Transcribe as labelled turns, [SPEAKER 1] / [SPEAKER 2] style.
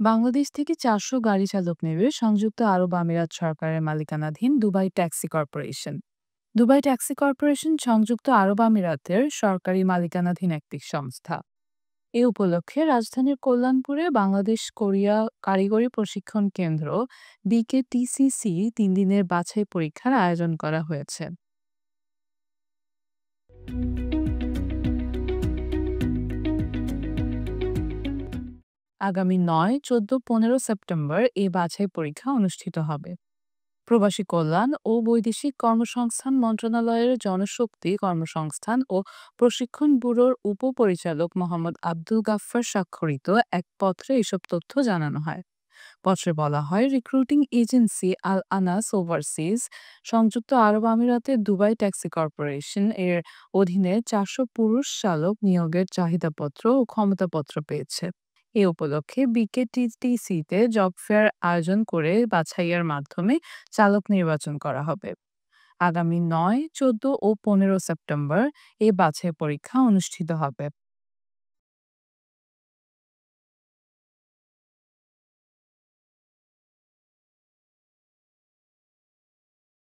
[SPEAKER 1] বাংলাদেশ থেকে ৪০০ গাড়ি চালক নেবে সংযুক্ত আরব আমিরাত সরকারের মালিকানাধীন Dubai taxi corporation. Dubai taxi corporation সংযুক্ত আরব আমিরাতের সরকারি মালিকানাধীন একটি সংস্থা। এ উপলক্ষে রাজধানীর কল্যাণপুরে বাংলাদেশ কোরিয়া কারিগরি প্রশিক্ষণ কেন্দ্র বিকেটিসিসি ৩ দিনের বাছাই পরীক্ষার আয়োজন করা হয়েছে। আগামী ৯, ১৪, ১৫ সেপ্টেম্বর এই বাছাই পরীক্ষা অনুষ্ঠিত হবে। প্রবাসী কল্যাণ ও বৈদেশিক কর্মসংস্থান মন্ত্রণালয়ের জনশক্তি কর্মসংস্থান ও প্রশিক্ষণ ব্যুরোর উপপরিচালক মোহাম্মদ আব্দুল গাফফার স্বাক্ষরিত এক পত্রে এসব তথ্য জানানো হয়। পত্রে বলা হয়, রিক্রুটিং এজেন্সি আল আনাস ওভারসিজ সংযুক্ত আরব আমিরাতের দুবাই ট্যাক্সি কর্পোরেশন এর অধীনে ৪০০ পুরুষ চালক নিয়োগের চাহিদাপত্র ও ক্ষমতাপত্র পেয়েছে। এ উপলক্ষে বিকেটিটিসিতে জব ফেয়ার আয়োজন করে বাছাইয়ের মাধ্যমে চালক নির্বাচন করা হবে। আগামী ৯, ১৪ ও ১৫ সেপ্টেম্বর এই বাছাই পরীক্ষা অনুষ্ঠিত হবে।